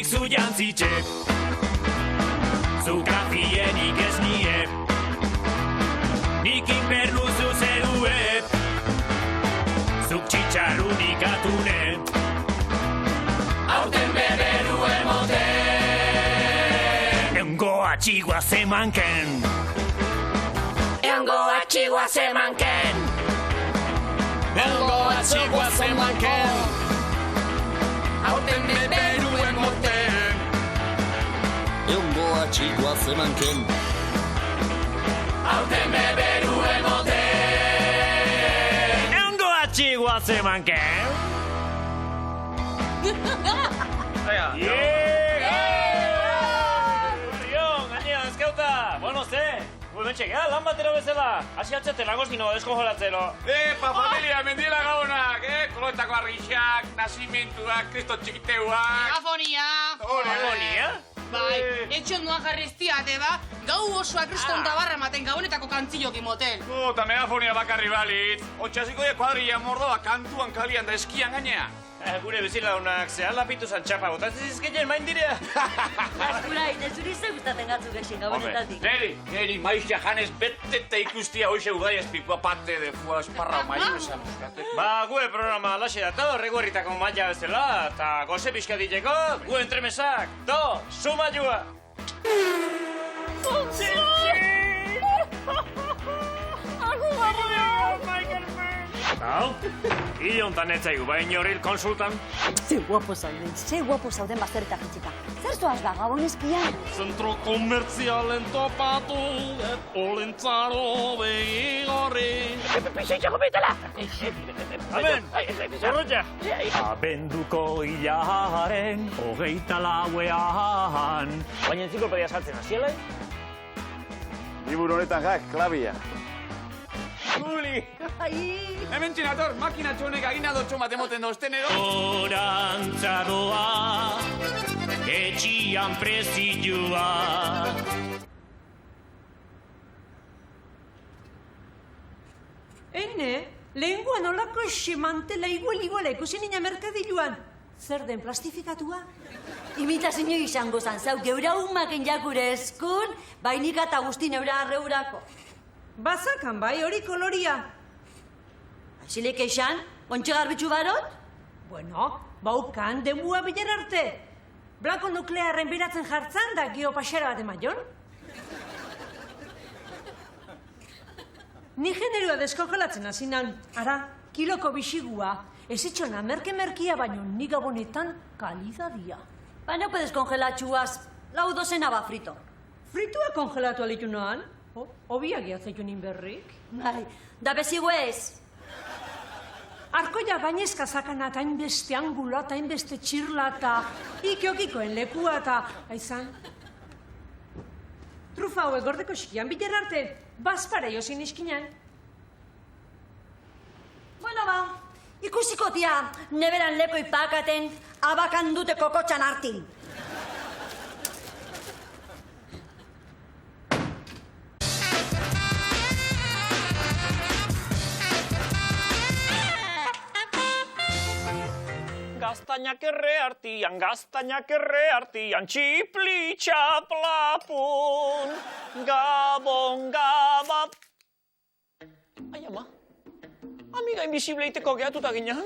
zu jantzitxe. Zu kafienik ez nie. Nik inbernuzu zeruet. Zuk txitxarrunik atune. Aurten beberu emoten. Eongo atxigua zemanken. Eongo atxigua zemanken. Eongo atxigua zemanken. Aurten beberu emoten. Eongo atxigua zemanken. Aurten beberu emoten. Eongo atxigua zemanken. Bueno, ze, buementxek, lan batero bezala. Hasi atzete lagozkino, deskojolatzero. Epa, familia, mendiela gabonak, koloetako argixak, nazimentuak, kriston txikiteuak. Megafonia! Megafonia? Bai, etxon nuan jarriztiate, ba? Gau osoa kriston tabarra ematen gabonetako kantzilloki motel. Eta megafonia bakarri balitz. Otxasiko de kuadrilla mordoa kantuan kalian da eskian gainea. Gure bizilaunak zehan lapitu zantxapa, botatzen zizkeien main direa. Azkurai, nezuri ze gustaten gatzu gexen gabonetatik. Neri maizia janez betete ikustia hoxe udai espikua pate de fua esparra maiu esan buskate. Ba, gue programa alaxe da, to, reguerritako maila bezala, eta goze pixka diteko, gue entremesak, to, suma jua. Hau, hile hontan etzaigu, bain horril konsultan. Ze guapo zauden bazterita fitxika. Zer zoaz ba, gabonezkian? Zentro komertzialen topatu, olentzaro begi gorri. Pixitxako bitela! Amen, zorrotxa! Abenduko hilaren, 24ean. Baina entziklopedia saltzen hasielen? Liburu honetan jak, klabia. Juli! Hemen txinator, makina txonek aginadotxo bat emoten dozten edo. Orantzaroa, etxian prezioa. Ene, lehenguan olako semantela igual ikusi nina merkadiluan. Zer den plastifikatua? Imitazio izango zan, zau, geura humaken jakure eskun, bainik eta guzti neura arreurako. Bazakan bai, hori koloria. Aixilek eixan, ontxe garbitxu barot? Bueno, baukan demua bilen arte. Blako nuklearren beratzen jartzan da geopaxera bat emaion. Ni generua deskongelatzen hazinan, ara, kiloko bisigua, ez itxona merke-merkia baino ni gabonetan kalidadia. Baina puedes kongelatxuaz, lau dozena ba frito. Fritua kongelatu alitu noan? Obiak jatzaitunin berrik. Bai, da beziguez. Arkoia bainezka zakana eta hainbeste angula eta hainbeste txirla eta ikiokikoen lekua eta aizan. Trufa hauek gordeko xikian biler arte, bazpare jozin iskinan. Bueno ba, ikusiko tia, neberan leko ipakaten, abakan dute kokotxan hartin. Gaztainak erre artian, txipli txaplapun, gabon. Ai, ama, amiga invisible iteko gehatuta ginean.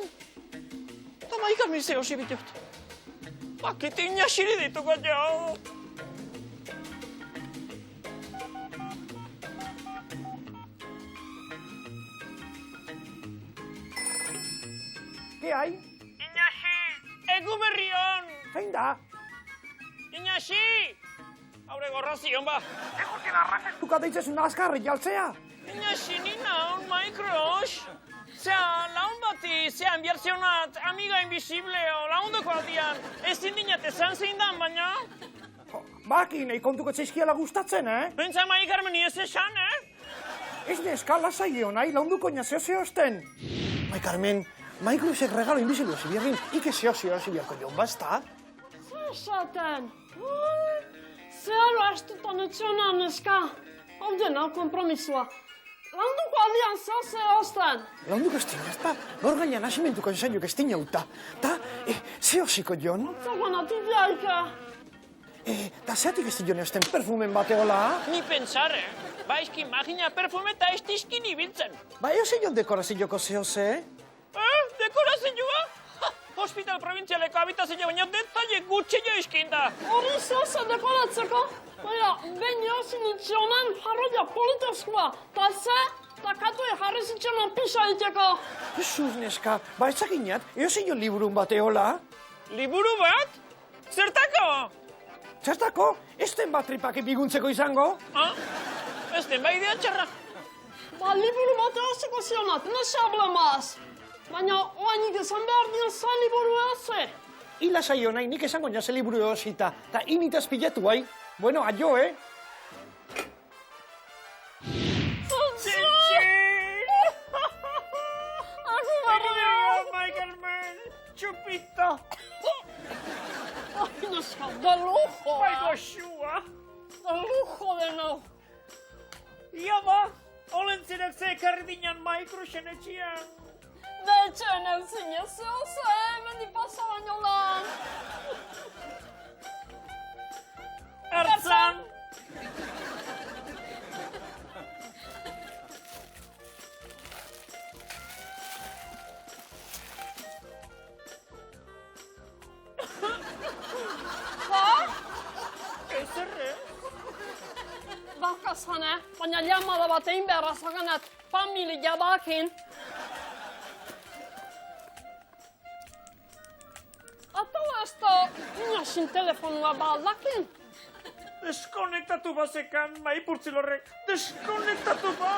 Eta maikar mizeo zibitut. Bakitin jasiri dituko jau. Ge hai? Egu berrion! Zein da? Inaxi! Haure gorrazion ba! Egurkin arrazetuka deitzezun azkarri jaltzea! Inaxi, nina hon maikrox! Zea, laun bati, zea, enbiarzionat, amiga invisibleo, laundoko aldian, ezin dinat esan zein dan, baina? Baki, nahi kontuko txeizkiela gustatzen, Pentsa maikarmeni ez esan, Ez neska lasaio nahi launduko nazio zehosten. Carmen, Maikrusek regalo inbizilio zibiarrin, ike zeo zibiarko joan, bazta? Zer esaten? Zehalo astutan etxona, neska. Hau dena, kompromisua. Launduko aldian zehose osten. Launduko ez dina, ezta? Gaur gaina nasimentuko ensaiok ez dina uta. Ta, zehosiko jon? Zagoan atibiaike. Ta zeatik ez dion eusten perfumen bateola? Ni pensar, baizki magina perfume eta ez dizkin ibiltzen. Ba, eo zeion dekorazioko zehose? Dekorazioa? Hospital provintzialeko habitazioa baina detaile gutxeio iskinda. Hori zehose dekoratzeko. Baina, behin josin itxionan jarroia politezkoa. Ta ze, ta katue jarri zitxionan pisa iteko. Jesus, neska, ba, etzakinat, eo zeion liburun bateola? Liburu bat? Zertako? Zertako, ez den bat tripake biguntzeko izango? Ez den bai idea txarra. Ba, liburu bat eozeko zionat, no se hablemaz. Baina, oainik esan behar dien za liburu eoze. Ila saio nahi, nik esango nase liburu eosita, ta initaz pilatu, bai? Bueno, aio, Chupito! Ai, neska, de lujo, Bai goxua! De lujo de nau. Ia ba, olentzinak ze ekarri dinan Maikrusen etxian. De etxean euzin ez zehose, mendi pasa baino lan. Ertzan! Bakazane, baina llamada bat egin beharra zaganet familia bakin. Atau ez da inasin telefonua baldakin. Deskonektatu bazekan, maipurtzilorrek. Deskonektatu ba!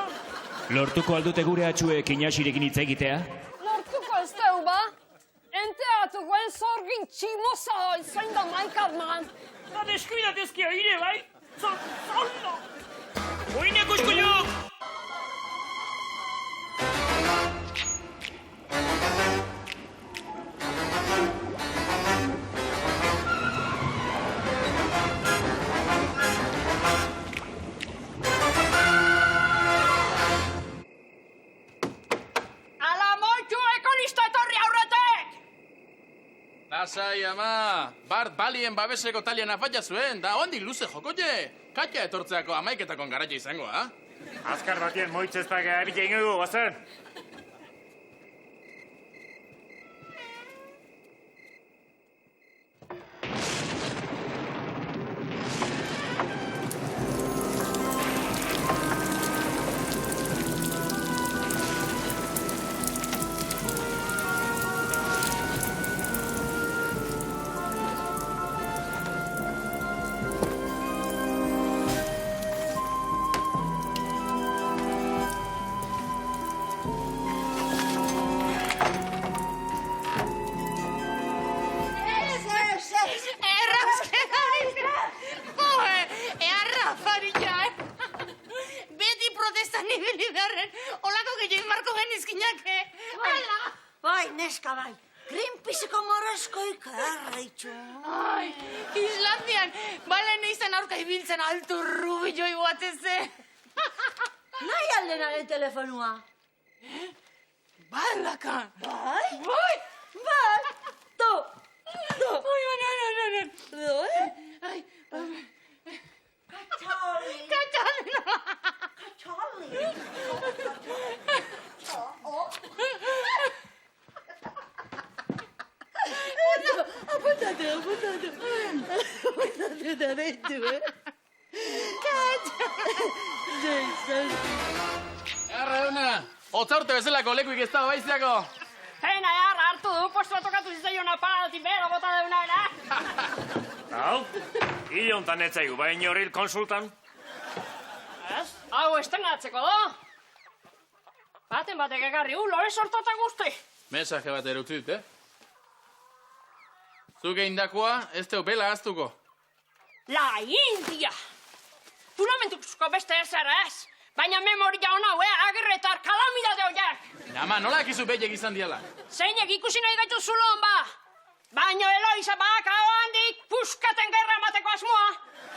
Lortuko aldute gure atxuek inasirekin hitz egitea? Lortuko ez deu ba? Enteatukoen zorgin tximoza izain da Maikarman. Da deskuidatezkia ire, bai? Zollo! Uine kuskulluk! Lasai, ama! Bart balien babeseko talian afaia zuen, da ondik luze jokote! Katia etortzeako amaiketakon garaia izango, ha? Azkar batien moitzezpak abite ingo bazen. Bai, neska bai. Greenpeaceko morozkoik erreitxu. Ai, Islandian, balen izan aurka ibiltzen altu rubiloi bateze. Nahi aldenaren telefonua. Balaka. Bai? Bai. Bai. Do. Ai, no. Ai, Katxali. Katxali. Katxali. Apuntate. Apuntate da deitu, Erreuna! Otzaurte bezalako lekuik ez da baiziako! Pena jarra hartu du, postua tokatu zitzaion aparatik bero bota deuna, Hau, hile hontan etzaigu, baina horril konsultan. Ez? Hau estrenatzeko da. Baten batek egarri, lore sortata guzti. Mesaje bat erutzit, Zuke indakoa, ez teu bela aztuko. La India! Fundamentuko beste ezer ez, baina memoria hona, agirretar kalamidade horiek. Ama, nola ekizu behiek izan diala? Zeinek ikusi nahi gaitu zulon ba. Baina Eloisa baka handik puskaten gerra emateko asmoa.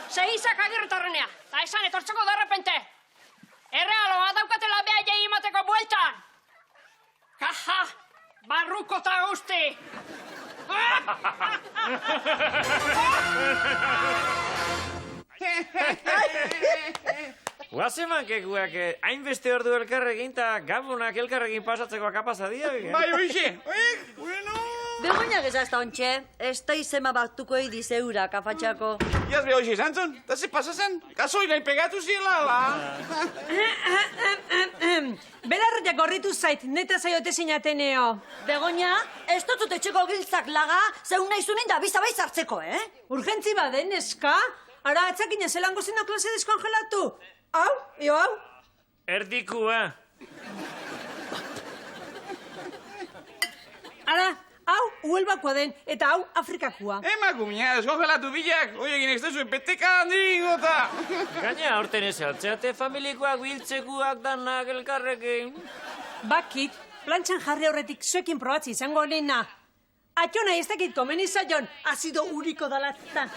Zehizak agirretarrenea, eta esan etortzeko derrepente. Errealoa daukatela behar Guazen mankekuak, hainbeste ordu elkarrekin eta gabonak elkarrekin pasatzeko kapasa dio. Bai, oixe. Bueno. Begoñak ez hasta ontxe, ez da izema baktuko dizeura, kafatxako. Iaz be oixe zantzun, eta ze pasazen? Gasoila pegatu zila, la. Belarrotak gorritu zait, neta zaiote zinateneo. Begoña, ez dut etxeko giltzak laga, zeun nahi zunen da bizabai zartzeko, Urgentzi baden, eska? Ara, atzakina zelango zeno klase deskongelatu? Hau, hau? Erdikua. Ara, hau, Huelbakoa den, eta hau, Afrikakua. Emakumia, deskongelatu bilak, oiegin ez dezuen peteka handiringo eta. Gaina, aurten ez altzeate familikoak, biltzekuak, danak elkarrekin. Bakit, plantxan jarri horretik zuekin probatzi izango nena. Atxona ez dakit komen izaion, azido uriko dalatan.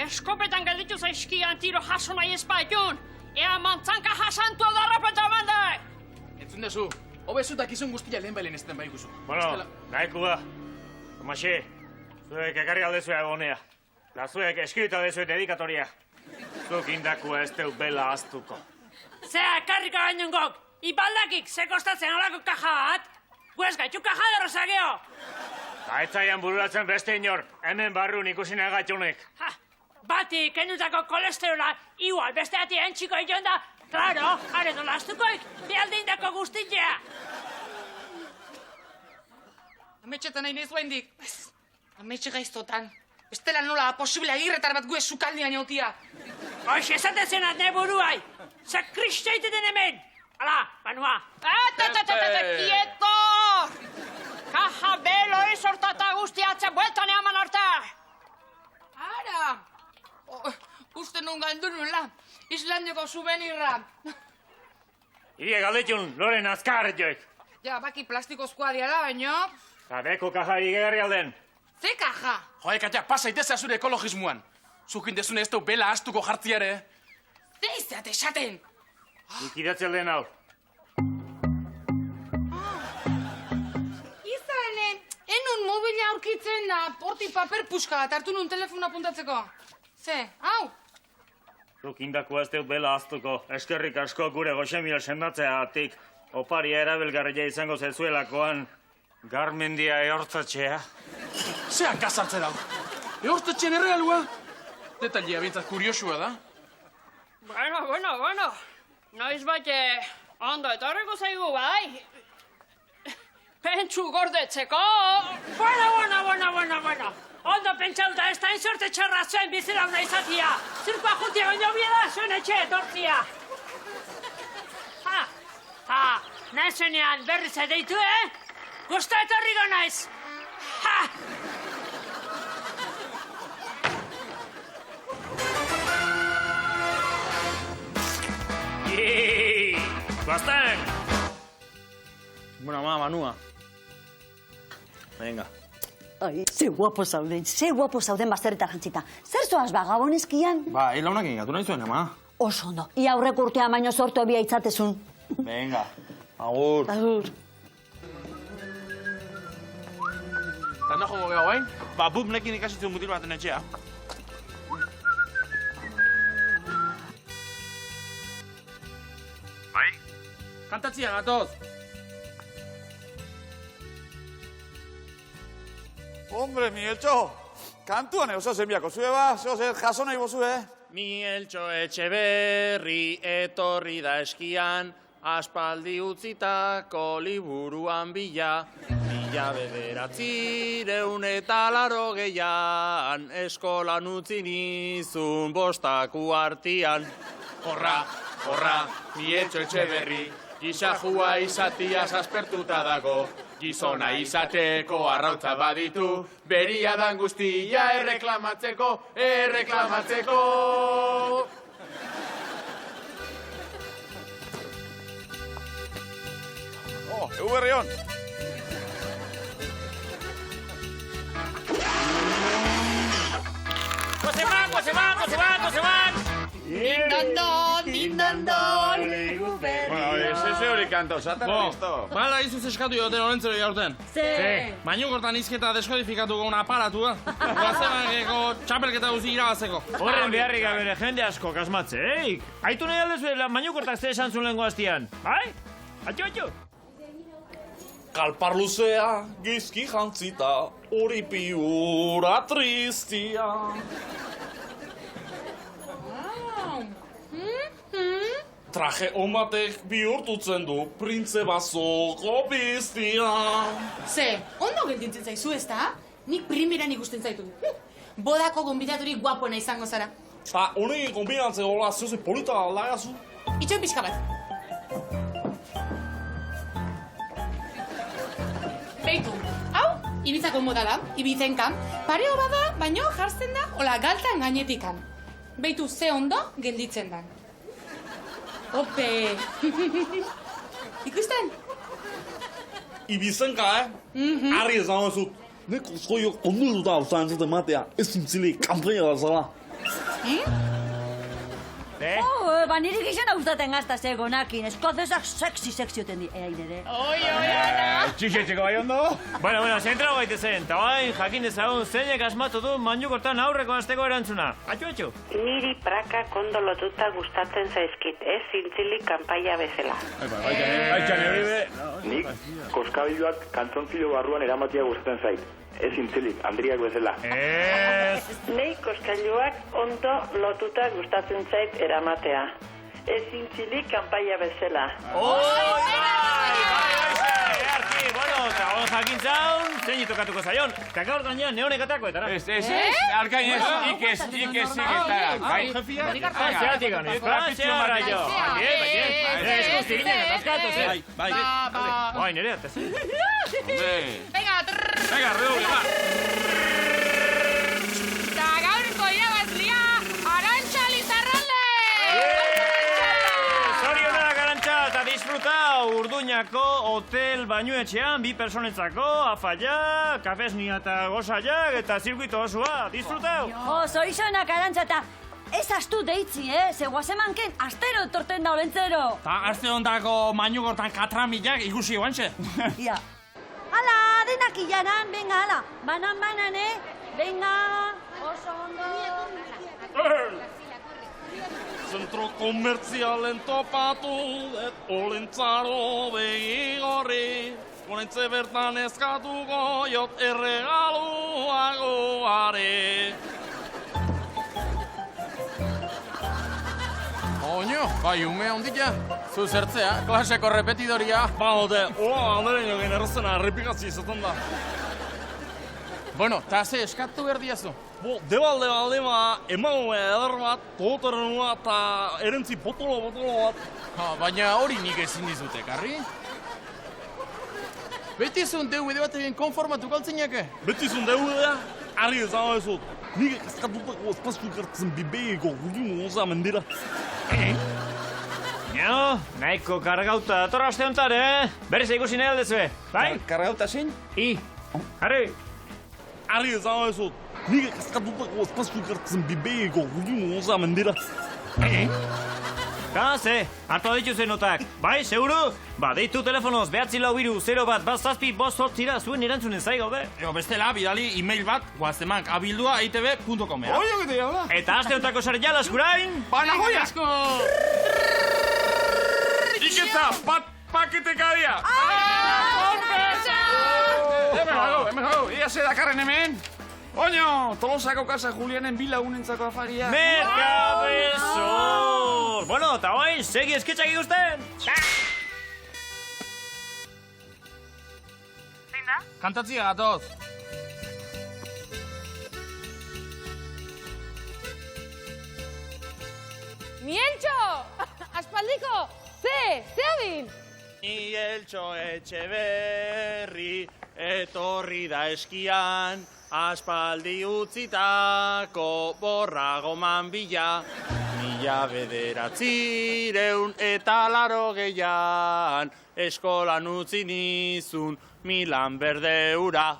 Eskopetan gelditu zaizkian tiro jaso nahi espaiun. Ea mantzanka jasantua darrapeta mandai. Entzun dezu, hobezutak izun guztia lehen bailen ezten baiguzu. Bueno, nahikua. Tomaxe, zuek ekarri aldezue agonea. Da zuek eskrita dezue dedikatoria. Zuk indakua ez teu bela aztuko. Zea, ekarrika gainengok. Ibaldakik, ze kostatzen alako kaja bat. Guez gaitu kaja derrozageo. Da etzaian bururatzen beste inor, hemen barrun ikusi nagatxunek. Bati, kenutako kolesterola, igual beste ati entxiko ion da, claro, haren olaztukoik, bialde indako guztitzea. Ametxetan nahi nezu hendik. Ametxe gaiztotan. Bestela nola posible agirretar bat gue sukaldian jautia. Hoix, esaten zenat ne buruai. Sakristeiteten hemen. Ala, banua. Kieto! Kaja belo izortata guztiatzen bueltan eaman arte. Ara! Uste nun galdunula, Islandioko souvenirra. Irie galdetxun, loren azkar joik. Ja, baki plastikozkoa diala, baino. Zabeko kaja igerri alden. Ze kaja? Joe, Katia, pasa itezea zure ekologismoan. Zukin dezune ez du bela astuko jartziare. Ze izeat esaten? Ikidatze alden hau. Izan, enun mobila aurkitzen da, porti paper puska bat hartu nun telefona apuntatzeko. Ze, hau? Zuk indakua ez deu bela aztuko. Eskerrik asko gure goxemila sendatzeatik. Oparia erabilgarria izango zezuelakoan. Garmendia ehortzatxea. Zean kasartze dau. Ehortzatxean errealua. Detailea bintzat kuriosua da. Bueno. Noiz bate ondo etorreko zaigu, bai? Pentsu gordetzeko. Bueno. Ondo pentsauta ez da insorte txarra zuen bizilauna izatia. Zirkoa jutia baino bieda zuen etxe etortzia. Nazenean berriz edeitu, Gusta etorriko naiz. Bastan! Bueno, Manua. Venga. Ai, ze guapo zauden bazterretan jantzita. Zer zoaz ba, Gaboneskian? Ba, launak ingatu nahi zuen, ama. Oso ondo, ia aurreko urtea baino sortu ebia itzatezun. Venga, agur. Agur. Tanda jongo geha guain? Ba, bubnekin ikasitzen mutil baten etxea. Bai? Kantatzia gatoz. Hombre, Mieltxo, kantuan eusa zenbiako zue ba, zeo jaso nahi bozue. Mieltxo Etxeberri etorri da eskian, aspaldi utzitako liburuan bila. 1980 eskolan utzi nizun bostaku artian. Horra, Mieltxo Etxeberri, gizajua izatiaz aspertuta dago. Gizona izateko arrautza baditu, beria dan guztia erreklamatzeko. Berrion. Dindandon. Bueno, ez hori kanto, satana listo. Bala izuz eskatu joten olentzero jaurten. Ze. Mainukortan izketa deskodifikatuko un aparatua. Guazemageko txapelketa guzi irabazeko. Horren beharrik gabere jende asko kasmatze, Aitu nahi aldezu, mainukortak ze esan zuen lehenko hastian. Bai? Atxo. Kalpar luzea, gizki jantzita, hori piura tristia. Traje omatek bihurtutzen du printze bazoko biztia. Ze, ondo gelditzen zaizu, ezta? Nik primeran ikusten zaitu. Bodako gonbidaturik guapoena izango zara. Ta hori kombinatzea hola zeuze polita aldagazu. Itxoin pixka bat. Beitu, hau, Ibizako moda da, Ibizenkan. Pareo bada, baino jartzen da, hola galtan gainetikan. Beitu, ze ondo gelditzen da. Ope! Ikusten? Ibizenka, Arri esan bezut. Neko zoio onduruta usan entzuten matea, ez zintzili kanpaina da zala. Niri gizena gustaten gazta zegonakin. Eskozesak sexy oten di. Nere. Oi, Ana! Txixetxeko bai ondo? Bueno, zentrao gaitezen, eta bain jakin dezagun zeinek asmatu du Mainukortan aurreko asteko erantzuna. Atxo. Niri prakak ondo lotuta gustatzen zaizkit, ez zintzilik kanpaia bezala. Baitxan hori be. Nik koskabiluak kantzontzilo barruan eramatia gustatzen zait. Ez zintzilik, Andriak bezala. Nei koskailuak ondo lotuta gustatzen zait eramatea. Ez zintzilik kanpaia bezala. Bueno, eta hon jakintzaun, zein tokatuko zaion. Eta gaur gainean neonekatako, etara. Ez, arkain ez, ikez, bai. Paseatik gano, pasea raio. Eskusti ginen, ataskatu, ze. Bai, nire, eta ze. Venga, redoble, va. Eta gaurko irabazlia, Arantxa Lizarralde! Zorionak, Arantxa, eta disfruta Urduñako hotel bainuetxean, 2 personetzako, afaia, kafesnia eta gozaiak, eta zirkuito osoa, disfrutau! Zorizonak, Arantxa, eta ez astu deitzi, Ze guazemanken astero etorten da olentzero. Ta aste ondako Mainukortan katramilak ikusi guantxe. Ia. Hala, denak ilanan, venga, hala. Banan, venga. Oso ondo. Zentro komertzialen topatu, et olentzaro begi gorri. Olentze bertan eskatuko jot erregaluagoare. Oño, bai ume ondila. Zu zertzea, klaseko repetidoria. Baote, hola, handeren jogen errazena errepikazio izaten da. Bueno, ta ze eskatu berdiazu. Debalde, emagume eder bat, todoterrenua eta erentzi potolo bat. Baina hori nik ezin dizute, karri? Betizun DVD bat egin konformatu galtzinake? Betizun DVD-a, argi ezan bezut. Nik eskatutako espazio ikartzen bibeiko gudimo goza mendira. No, nahiko kargauta datorra aste honetan, Berez ikusi nahi aldezue, bai? Kargauta zein? Harri! Argi ezan bezut. Nik eskatutako espazio ikartzen bibeiko gudimo goza mendira. Ze, hartu aditu zen notak. Bai, seguru? Deitu telefonoz, 942-0 zuen erantzunen zai gaude. Bestela, bidali e-mail bat, guazemank@itb.com. Eta aste honetako sare jala eskurain... Banagoia! Iketza, paketekaria! Hemen hago, ia ze dakarren hemen. Oño, Tolosako Casa Julianen bilagunentzako afaria. Merkabezor! Bueno, eta bain, segi esketxak ikusten! Zein da? Kantatzia gatoz. Mieltxo! Aspaldiko! Ze adin? Mieltxo Etxeberri, etorri da eskian, aspaldi utzitako borragoman bila. 1980 eskolan utzi nizun Milan Berdeura.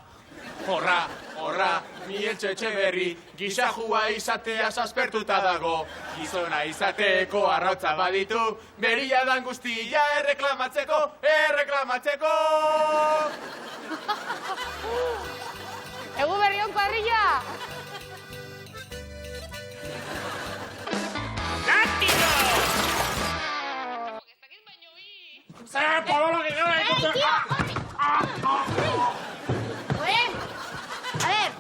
Horra, Mieltxo Etxeberri, gizajua izatea aspertuta dago. Gizona izateko arrautza baditu, beria dan guztia erreklamatzeko. Egu berrion kuadrilla! Zer, pololo gero ikusten! A ver,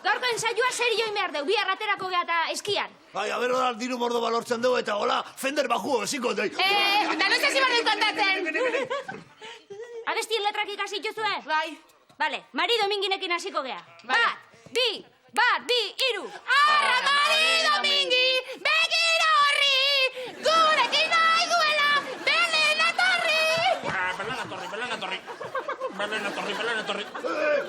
gaurko ensaioa serioin behar deu, bihar aterako geha eta eskian. Bai, aber da, diru mordo balortzen dugu eta hola, Fender bajuo esiko doi. Da no sé si barren kontatzen. Abestien letrak ikasi ituzue? Bai. Vale, Mari Dominginekin hasiko geha. Bat, bi, iru. Arra, Mari Domingi, begira horri, gurekin nahi duela, Belen atorri. Belen atorri.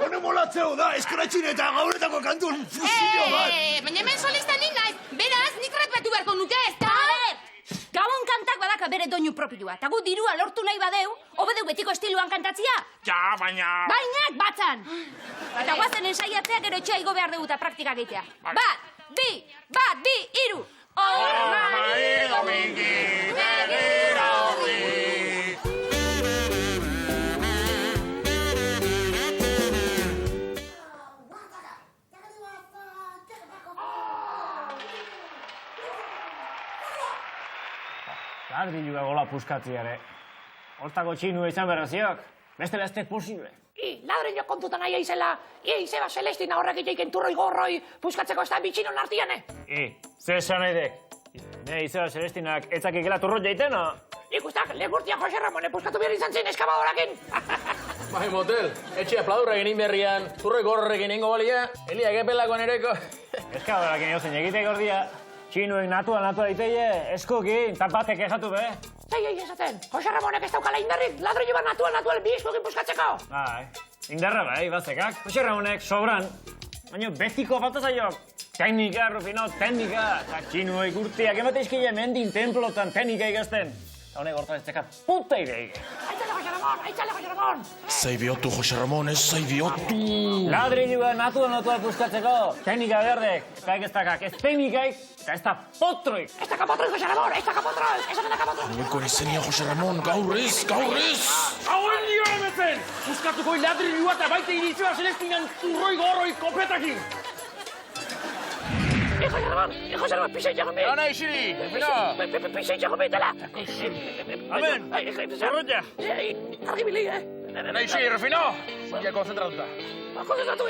Hone molatzeu da, eskratxin eta gauretako kantun fusilio bat. Baina hemen solista nik naiz, beraz nik rapatu beharko nuke, ez da? Gabon kantak badaka bere doinu propioa, eta gu dirua lortu nahi badeu, obedeu betiko estiluan kantatzia. Ja, baina... Bainak batzan! Eta guazen ensaiatzea gero etxea igo behar dugu eta praktika gehitea. Bat, bi, iru. Mari Domingi, begira horri. Ladrilua gola puskatziare. Hortako txinu izan berraziok. Bestela ez posible. Ladrillo kontutan nahi aizela, izeba Celestina horrek iteiken turroi gorroi puskatzeko ez da bitxinon artian, Ze esan nahi dek? Ne izeba Celestinak etzakikela turroi jaitena? Ikustak, legurtia Jose Ramone puskatu behar izan zen eskabadorakin. Bai, motel, etxe aplaudurra egin berrian, turroi gorrekin ingo balia, Elia gepelako nereko. Eskabadorakin egozen egiteko ordia. Txinuek natua daiteie, eskukin, tapatek esatu be. Zei esaten, Jose Ramonek ez daukala indarrik, ladrillo bat natua bi eskukin puskatzeko. Bai, indarra bai, bazekak. Jose Ramonek sobran. Baina betiko falta zaiok. Teknika, Rufino, teknika. Eta txinuek urteak emateizkile mendin templotan teknika ikazten. Eta honek hortan ez teka puta ideik. Aitzale Jose Ramon! Zaibiotu, Jose Ramon, ez zaibiotu! Ladrilua natua puskatzeko, teknika berdek, eta ez dakak, ez teknikaik, eta ez da potroik. Ez daka potroik, Jose Ramon, ez daka potroik, ez daka potroik. Nueko ezenia, Jose Ramon, gaur ez! Hauen dio emetzen! Puskatuko ladrilua eta baite initzioa Celestinan turroi gorroi kopetakin! Jose Ramon, pixei jagomi! Ona isiri, Rufino! Pixei jagomi dela! Amen, zerrotia! Argibili, Ona isiri, Rufino! Zuia konzentratuta. Konzentratu!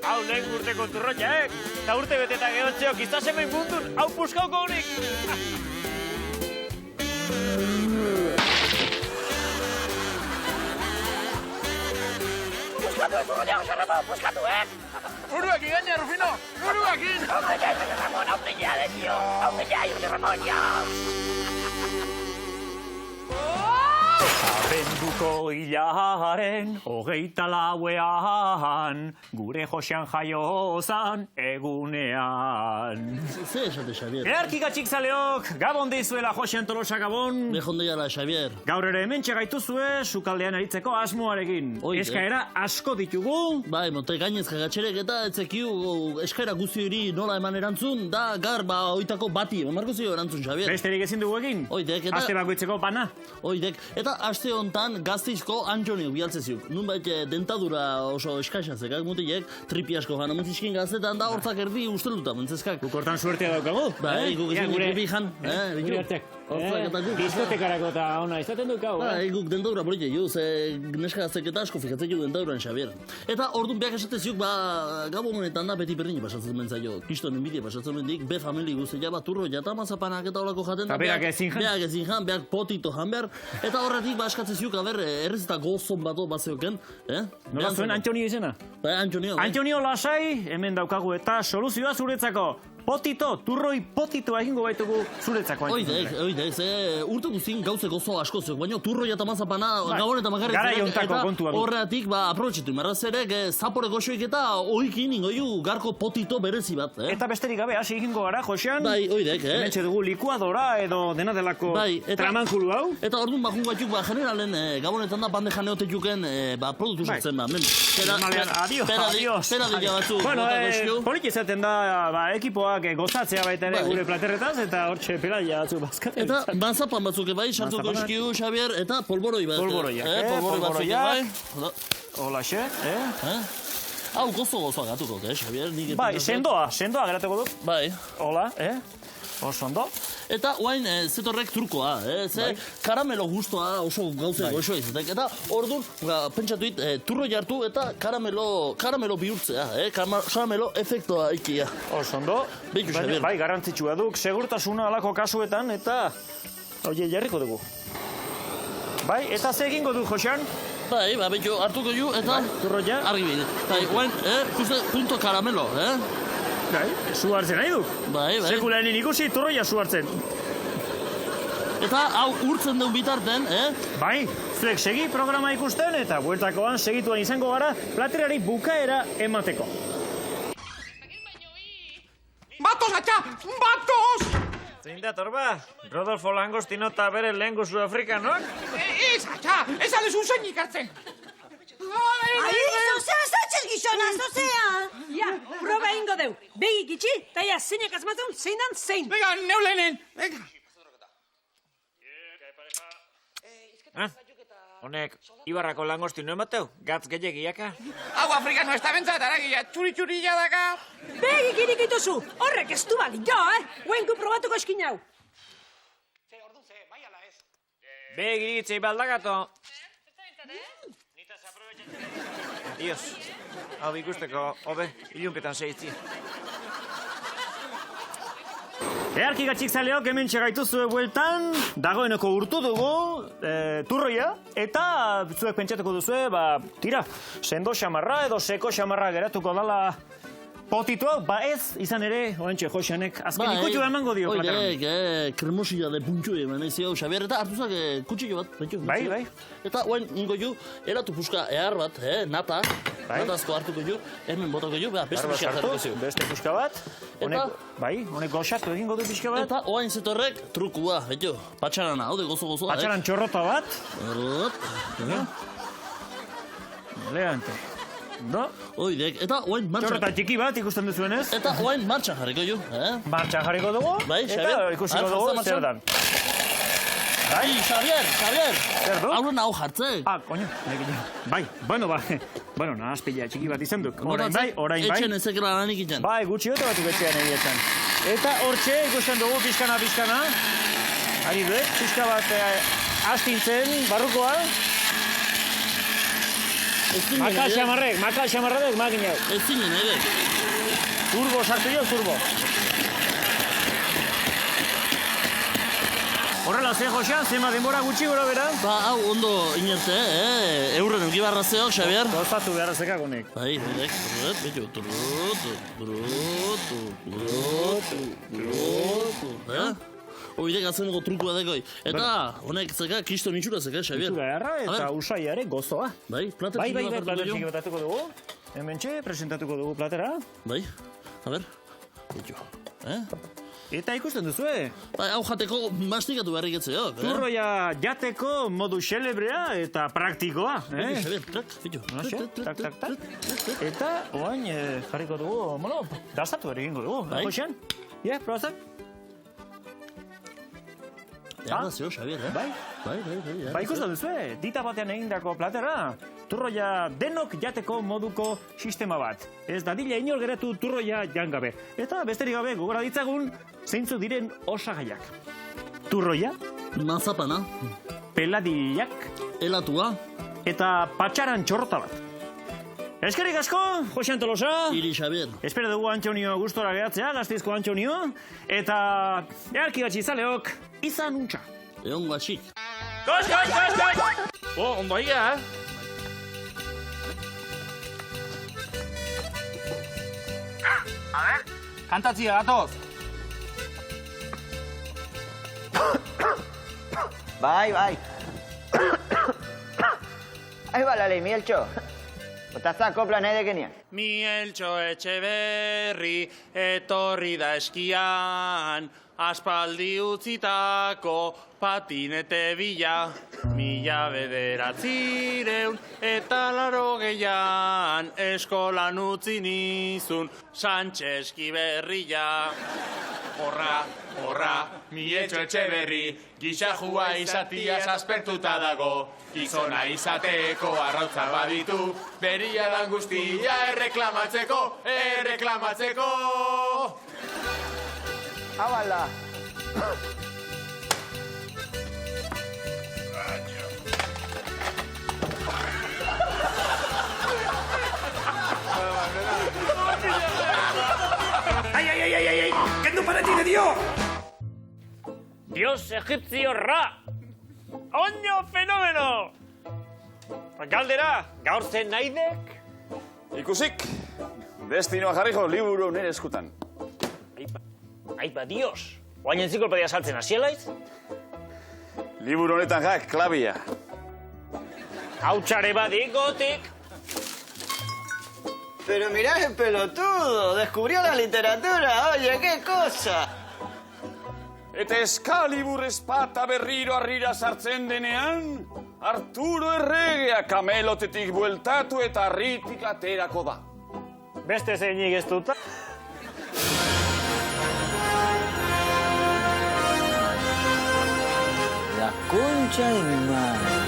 Hau lehen urteko turroia, eta urte beteta gehotzeok izasemen mundun, hau puskauko honik! Puskatu ez turroia, Jose Ramon, puskatu, Buruakin gaina, Rufino! Buruakin! Hau pillai, Jose Ramon, hau pillai, Jose Ramon, Abenduko hilaren, 24ean, gure Josean jaio zan egunean. Ze esate, Xavier? Earkikatxik zaleok, gabon deizuela Josean Tolosa gabon. Behon deiala, Xavier. Gaur ere hemen txagaituzue, sukaldean aritzeko asmoarekin. Eskaera asko ditugu. Bai, mote gainez kagatxerek eta etzekiu eskaera guztiori nola eman erantzun, da gar oitako bati, emarko zio erantzun, Xavier. Besterik ezin dugu egin? Oidek, eta... Aste bakoitzeko bana? Oidek, eta aste hontan Gazteizko Antxoniok bialtzeziuk. Nunbait dentadura oso eskaixatzekak mutilek, tripi asko jana mentziskin gaztetan da hortzak erdi usteluta mentzeskak. Guk hortan suertea daukagu. Bai, guk izan tripi jan. Gure hartek. Diskotekarako eta ona izaten duk hau. Bai, guk dentadura polite jo, ze neska gaztek eta asko fikatzen jo dentaduran, Xavier. Eta orduan beak esateziuk, gabon honetan da beti berdini pasatzen mentzaio. Kiston enbidia pasatzen mendik, be famili guztia turro jata mazapanak eta olako jaten da. Beak ezin jan. Beak ezin jan, beak potito jan behar. Eta horretik eskatzezuk, errez eta gozon bato bazeoken. Nola zuen Antxonio izena? Bai, Antxonio. Antxonio lasai, hemen daukagu eta soluzioa zuretzako. potito, turroi potitoa egingo baitugu zuretzako. Oide, urte guztin gauze gozo asko zeok, baina turroia eta mazapana gabon eta makarrik. Gara jontako kontua. Horreatik, aprobetxitu, marraz ere, zapore goxoik eta oikin ingoiu garko potito berezi bat. Eta besterik gabe, hasi egingo gara, Josean. Bai, oidek, Hementxe dugu likuadora edo dena delako tramankulu hau. Eta orduan bajungatuk, generalen, gabonetan da bande janeote juken, produktu sortzen, Adiós. Bueno, polik izaten da, ekipoak gozatzea baita ere gure platerretaz, eta hortxe pelaia batzuk bazkaten. Eta manzapan batzuk bai, sartuko eskiu, Xabier, eta polboroi bat. Polboroiak. Holaxe, Hau gozo gatuko, Xabier? Bai, sendoa geratuko dut. Bai. Hola, oso ondo. Eta oain zetorrek trukoa, ze karamelo gustoa oso gauze goxoa izatek. Eta orduan, pentsatuit, turro jartu eta karamelo bihurtzea, karamelo efektoa ikia. Oso ondo. Bai, garantzitsua duk, segurtasuna alako kasuetan, eta oie jarriko dugu. Bai, eta ze egingo du, Josean? Bai, betxo, hartuko ju, eta turroia argi bide. Bai, oain, punto karamelo, Bai, zu hartzen nahi duk. Bai. Sekulaenin ikusi, turroia zu hartzen. Eta hau urtzen duen bitarten, Bai, zuek segi programa ikusten eta bueltakoan segituan izango gara platerari bukaera emateko. Batoz, atxa! Batoz! Zein da, torba? Rodolfo Langostino eta bere lehen guzu afrikanok? Ez, atxa! Ez alezu zeinik hartzen! Ai, zozea, zatxez gizona, zozea! Ja, proba ingo deu. Begi gitxi, eta ja, zeinak azmatzen, zeinan zein. Venga, neu lehenen, venga. Honek, Ibarrako Langostino emateu, gatz gehiagiaka. Hau afrikano ez da bentzat, aragia, txuri-txurilla daka. Begi girik ituzu, horrek ez du bali, jo, Guenku probatuko eskin hau. Begi giritzei baldagato. Dios, hau ikusteko, hobe, ilunketan seitzi. Earki gatxik zaleok hemen txegaituzue bueltan, dagoeneko urtu dugu, turroia, eta zuek pentsatuko duzue, tira, sendo xamarra edo seko xamarra geratuko dala potitoa, ez, izan ere, oantxe, Joseanek, azken ikutxu emango dio plateran. Oidek, kremosilla de puntxu eman ezio, Xabier, eta hartuzak kutxillo bat, betxu. Bai. Eta oain ingo ju, eratu puska ehar bat, nata, natazko hartuko ju, hemen botako ju, beste pixka hartuko zio. Beste puska bat, honek goxatu egingo du pixka bat. Eta oain zetorrek trukua, betxu, patxarana, hau de gozo-gozoa. Patxaran txorrota bat. Leante. No? Oidek, eta oain martxan... Txorrota txiki bat ikusten duzuenez. Eta oain martxan jarriko ju, Martxan jarriko dugu. Bai, Xabier. Eta ikusiko dugu, zer dan. Bai, Xabier. Zer du? Hauren hau jartzen. Koño. Bai, bueno, nahazpila txiki bat izan duk. Orain bai. Etxen ezekela lanik itzen. Bai, gutxi gote batuk etxean egietan. Eta hortxe ikusten dugu pixkana. Ari duek, pixka bat astintzen barrukoa. Maka xamarradek makina. Ez zinen, ere. Turbo sartu jo, turbo. Horrela, ze Josean, zema denbora gutxi gora bera? Hau ondo inerte, eurren eukibarra zeok, Xabier. Gozatu beharra zekakonek. Bai, betxo, Oidek atzeneko trukua dekoi. Eta, honek zeka, kiston itxura zeka, Xabier. Itxura erra eta usaiare gozoa. Bai, plater txiki bat hartuko dugu. Hemen presentatuko dugu platera. Bai, a ber, betxo. Eta ikusten duzue. Bai, hau jateko mastikatu beharrik etzeok. Turroia jateko modu xelebrea eta praktikoa. Xabier, tak. Eta, oain jarriko dugu, dastatu ere egingo dugu. Josean, probazak. Zio, Xabier, Bai, ikusten duzue, dita batean egindako platera, turroia denok jateko moduko sistema bat. Ez dadila inor geratu turroia jangabe. Eta besterik gabe gogora ditzagun, zeintzu diren osagaiak. Turroia. Mazapana. Peladillak. Elatua. Eta patxaran txorrota bat. Eskerrik asko, Josean Tolosa. Iri, Xabier. Espero dugu Antxonio gustora geratzea, Gasteizko Antxonio. Eta earki batxi izaleok, izan untxa. Egon guatxik. Koz! Ondo aia, kantatzia gatoz. Bai. Ahí va la ley, Mieltxo. Botazan kopla nahi dekenian. Mieltxo Etxeberri etorri da eskian, aspaldi utzitako patinete bila, 1980 eskolan utzi nizun Sánchez Eskiberria. Horra, Mieltxo Etxeberri, gixajua izatiaz aspertuta dago, gizona izateko arrautza baditu, beria dan guztia erreklamatzeko. Abala. ¡Ay! ¡Kendu paretine, dio! Dios egipziorra! Oño fenomeno! Galdera, gaur zen naidek? Ikusik, destinoa jarriko liburu nire eskutan. Aipa, Dios! Oain entziklopedia saltzen hasielaiz? Liburu honetan jak, klabia. Hautsare badik gotik! Pero mirá el pelotudo, descubrió la literatura, oye, qué cosa. Eta Excalibur espata berriro harrira sartzen denean, Arturo erregea kamelotetik bueltatu eta harritik aterako da. Beste zeinik ez duta? La concha de mi madre.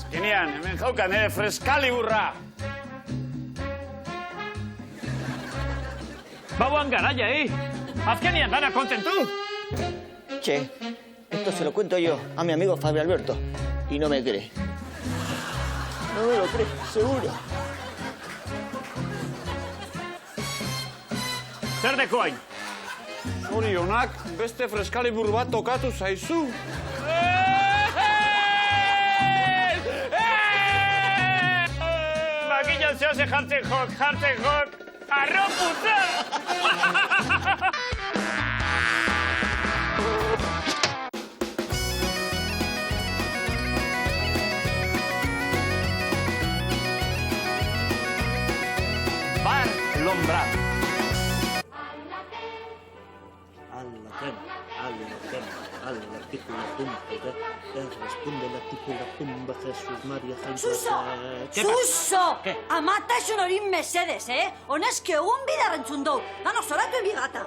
Azkenean, hemen jaukan ere Freskaliburra. Bauan garaia, Azkenean dana kontentu! Che, esto se lo cuento yo a mi amigo Fabio Alberto. Y no me cree. No me lo cree, seguro. Zer deko hain? Zorionak, beste Freskalibur bat tokatu zaizu. Makinan zehose jartzen jok, arro puta! Bar Lombrat. Suso! Suso! Amatasun hori mesedes, Honezke egun bidarrentzun dou. Gano zoratu bigata.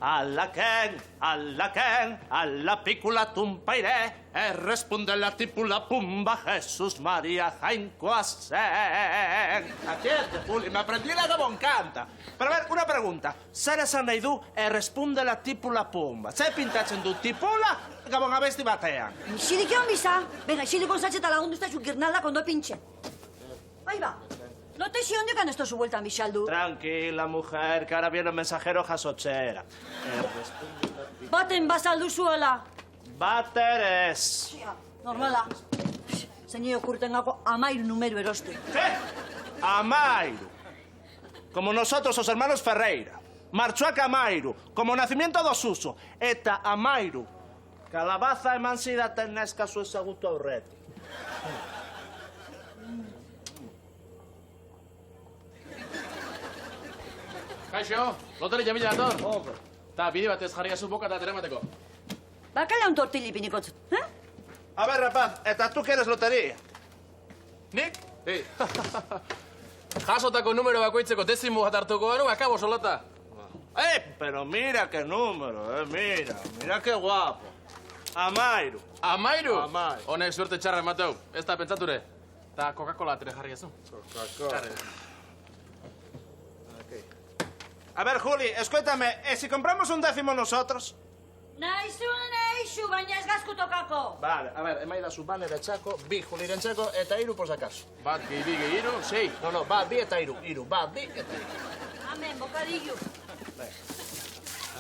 Alaken, alla pikula tumpaire, responde la tipula pumba Jesús María Jainkoa zen. Atiende, Juli, me aprendí la Gabon canta. Pero a ver, una pregunta. Zer esan nahi du, responde la tipula pumba. Zer pintatzen du tipula Gabon abesti batean? Isilik egon biza. Venga, isilik gonzatxe eta lagundu ez da girnaldak ondo pintxe. Ahí va. No te si ondikan esto su vuelta, Michaldu. Tranquila, mujer, que ahora viene el mensajero jasotzera. Baten bazaldu zuela. Bateres. Normala. Zein okurtengako 13 numero eroste. Amairu. Como nosotros, los hermanos Ferreira. Martxoak Amairu. Como nacimiento do Suso. Eta Amairu. Kalabaza eman zidaten neskazu ezagutu aurretik. Kaixo, loteria jamila dator. Ta bide batez jarri azu boka eta teramateko. Bakala un tortilli pinikotzu, eh? A ver, rapaz, eta tú quieres lotería? Nik? Ei. Jasotako numero bakoitzeko dezimo bat hartuko banu, akabo solata. Pero mira qué número, mira qué guapo. Amairu. Amairu? Amairu. Honek suerte txarra emateu, ez da pentsature. Ta Coca-Cola tere jarri ezu. Coca-Cola. A ver, Juli, escuéntame, si compramos un décimo nosotros... Neixu, baina ez gazku tokako. Vale, a ver, emaida zu banera txako, bi Juliren txako, eta iru por si acaso. Bat, bi, iru, sei. No, bat, bi eta iru, bat, bi eta iru. Amen, bocadillo.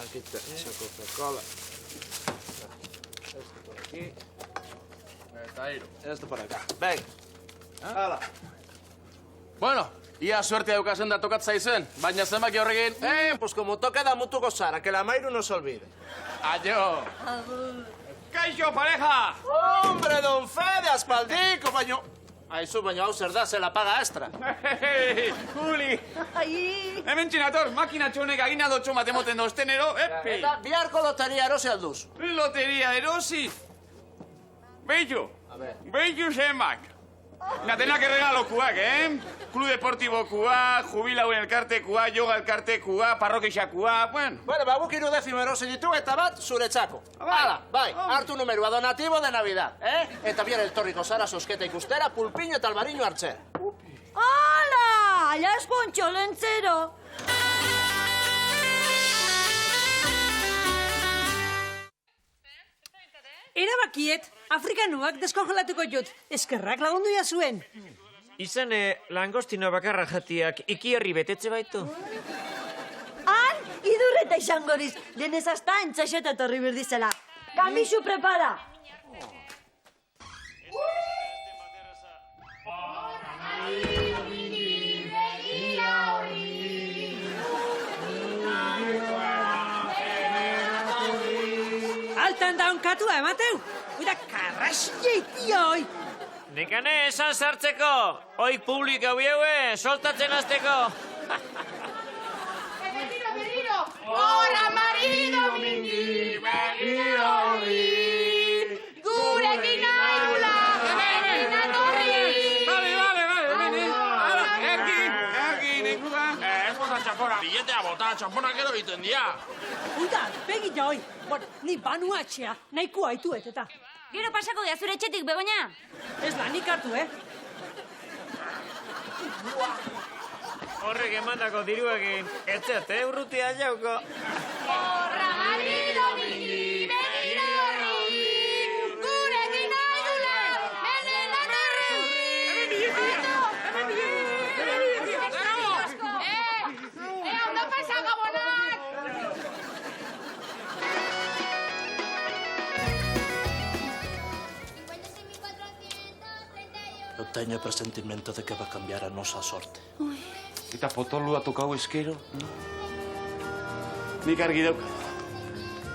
Aquí está, esa Coca-Cola. Esto por aquí. Eta iru. Esto por acá. Venga. Hala. Bueno, ia suerte daukazen da tokatza izen, baina zenbaki horregin... Pues como toca da mutuko zara, que la Mairu no se olvide. Adio. Kaixo, pareja! Hombre, don Fede, aspaldiko, baino... Aizu, baino hau zer da, se la paga extra. Juli! Ai! Hemen txinator, makina txonek agina dotxo matemoten doztenero, epi! Eta biharko loteria erosi alduz. Loteria erosi? Beitu, beitu zenbak. Gatenak erregalokuak, Klub deportibokuak, jubilauen elkartekua, yoga elkartekua, parrokixakua, bueno. Bueno, ba, guk 10 erosi ditu eta bat zure txako. Hala, bai, hartu numerua, donatibo de Navidad, Eta bier eltorriko zara sosketa ikustera, pulpiño eta albariño hartzera. Hala! Alas pontxo lentzero. Erabakiet, Afrikanuak deskongelatuko jut, eskerrak lagundu zuen. Izan langostino bakarra jatiak ikierri betetze baitu. Han, idurreta izangoriz, denez hasta entzaxeta etorri berdizela. Kamixu prepara! Altan daunkatua emateu, oida karrasietia hoi. Nekane esan sartzeko, oik publik hau eue, soltatzen azteko. Berriro! Hora, marido mingi, berriro hori, gurekin aula, hemen atorri. Bale, erki, nekuda. Ez bota txapona, billetea bota, txapona gero egiten dia. Uda, begita hoi, ni banu atxea, nahikoa haituet eta. Gero pasako da zure etxetik, Begoña. Ez da, nik hartu, Horrek emandako diruakin, etxete urrutia jauko. Horra, marido mingi, berriro hori, gurekin aidula, hemen atorri. Ondo pasa, Gabonak! Eu teño o presentimento de que va a cambiar a nosa sorte. Eta potolua tokau eskero. Nik argi dauk.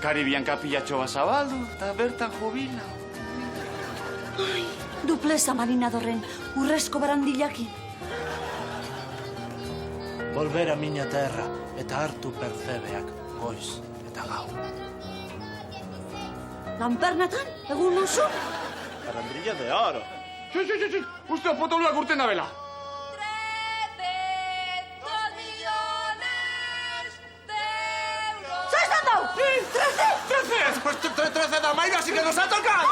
Karibian kapillatxo bat zabaldu, eta bertan jubila. Ai, dupleza marinadorren, urrezko barandilaki. Volver a miña terra eta hartu percebeak goiz eta gau. Lanpernatan, egun oso? Barandilla de oro. Sí, uste potoluak urten da bela. Pues 13 da Mayra, así que nos ha tocado.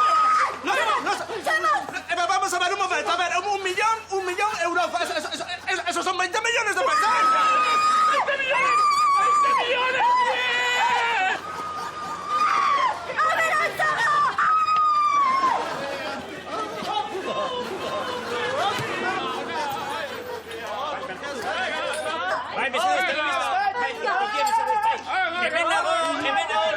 Vamos a ver un momento, a ver, un millón euros. Esos son 20 millones de pesos. ¡20 millones! ¡20 millones! ¡A ver, Bai, mesedez, hemen nago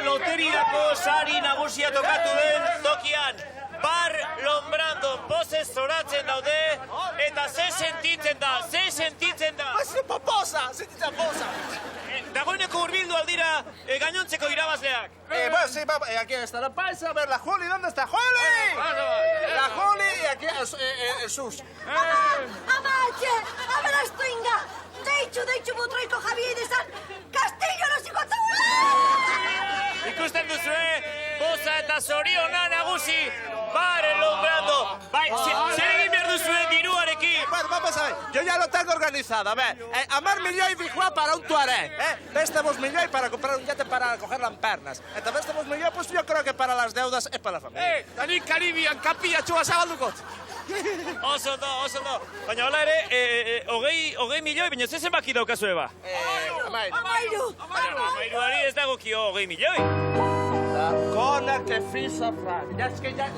loteriako sari nagusia tokatu den tokian. Bar Lombrando pozez zoratzen daude, eta ze sentitzen da. Poposa, sentitzen posa. Dagoeneko hurbildu aldira gainontzeko irabazleak. Bueno, sí, aquí está la paisa. A ver, la Juli, ¿dónde está Juli? La Juli y aquí el Sus. Ama, atxe, aberastu inga. Deitxu botroiko Javier izan, Castillo nosiko zaula! Ikusten duzue, poza eta zoriona nagusi, bare lombrando. Bai, zer egin behar duzuen diruarekin? Bueno, vamos a ver, yo ya lo tengo organizado. A ver, 10 milioi fijua para un tuareg, Beste 5 milioi para comprar un yate para coger lanpernas. Eta beste 5 milioi, pues yo creo que para las deudas y para la familia. Danik Karibian kapillatxua zabalduko. Oso ondo. Baina hola ere, hogei milioi, baina ze zenbaki daukazue ba? Amairuari ez dagokio 20 milioi. Kona que fisa Fran. Ya es que ya...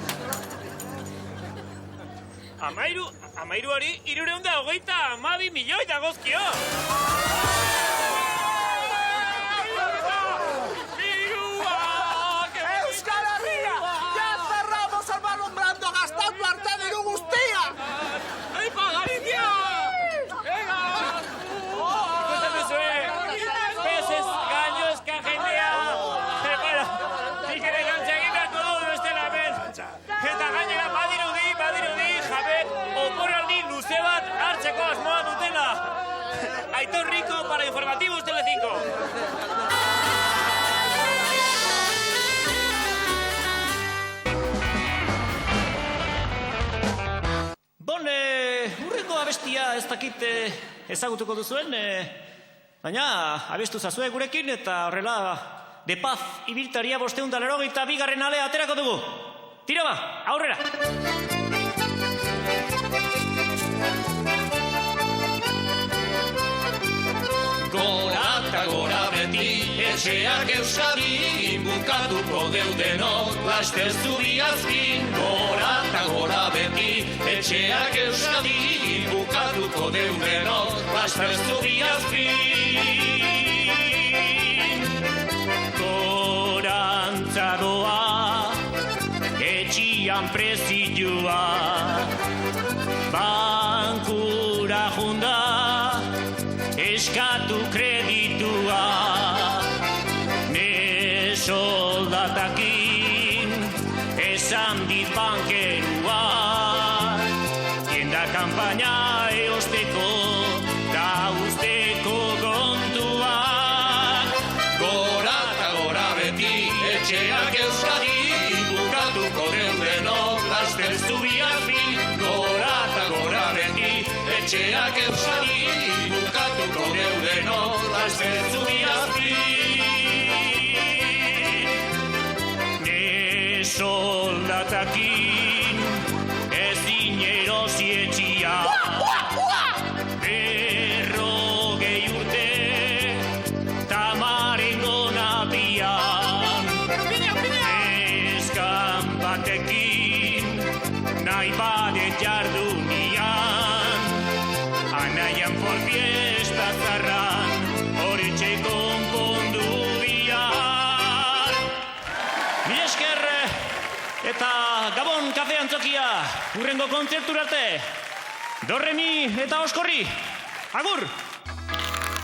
Amairuari 322 milioi dagozkio. ¡Euskal Herria! ¡Ya cerramos el balombrando gastando arte diru guztia! ¡Eipa, Galicia! ¡Venga! Gustatzen duzue, peces, gañozka, jendea. Bueno, nik ere gantza egin beharko dugu bestela hemen. Eta gainera badirudi, jabe, oporraldi luze bat hartzeko asmoa dutela. Aitor Rico para Informativos Telecinco. Bon, urrengo abestia ez dakit ezagutuko duzuen, baina abestu zazue gurekin eta horrela De Paz ibiltaria 582. alea aterako dugu. Tira ba, aurrera! Gora eta gora beti, etxeak Euskadin, bukatuko deudenok, laster zubiazkin. Gora eta gora beti, etxeak Euskadin, bukatuko deudenok, laster zubiazkin. Gorantza doa, etxian prezioa, bankura junda, eskatu kreditua, ne soldatakin esan dit bankerua, tienda kampaina eosteko da usteko kontua. Gora eta gora beti, etxeak Euskadi, bukatuko deudenok, laster zubiazkin. Gora eta gora beti, etxeak Euskadi, bukatuko deudenok, laster zubiazkin. Ne soldatakin ezin erosi etxia, 40 urte Tamarengo nabian, eskan batekin nahi badet jardunian, anaian por fiesta zarran horitxe konpondu bihar. Mila esker eta Gabon Kafe Antzokia urrengo kontzerturarte. Dorremi eta Oskorri. Agur!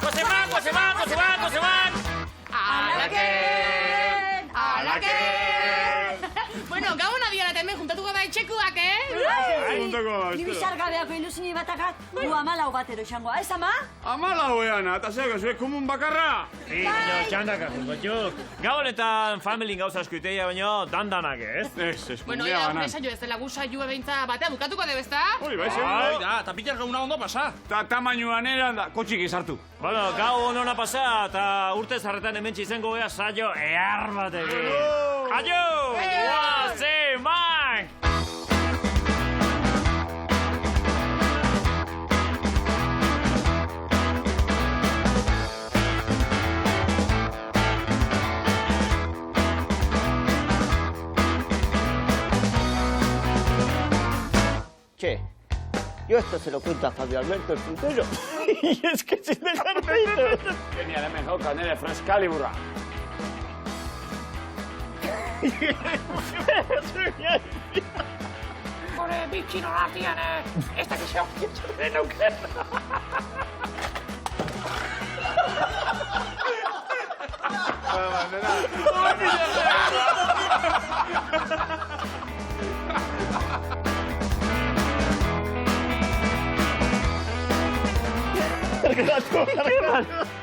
Gozemak! Alaken! Bueno, Gabon adiara hemen juntatuko da etxekuak, Ni bizargabeako ilusini batakat, gu 14 batero izangoa, ez ama? 14 eana, eta zeak zue komun bakarra. Txandaka, batzuk. Gabonetan familin gauza eskuiteia baino dandanak, ez? Ez, Bueno, mundia ea, banan. presa jo ez dela gusa jue beintza batea bukatuko de, bezta? Hori, bai, Eta pilar gauna ondo pasa. Ta tamainuan eran da, kotxik izartu. Bueno, gau onona pasa eta urte zarretan hementxe izango gea saio ehar batekin. Aio! Guazemak! Che, yo esto se lo cuento a Fabio Alberto el frutero. Y es que sin dejar reír. Genial, hemen jauka nire freskaliburra. Gure bitxino latian, ez dakizio, den auken.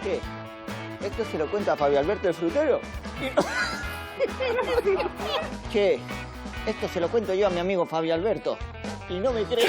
¿Qué? ¿Esto se lo cuenta a Fabio Alberto el frutero? Che, esto se lo cuento yo a mi amigo Fabio Alberto. Y no me cree.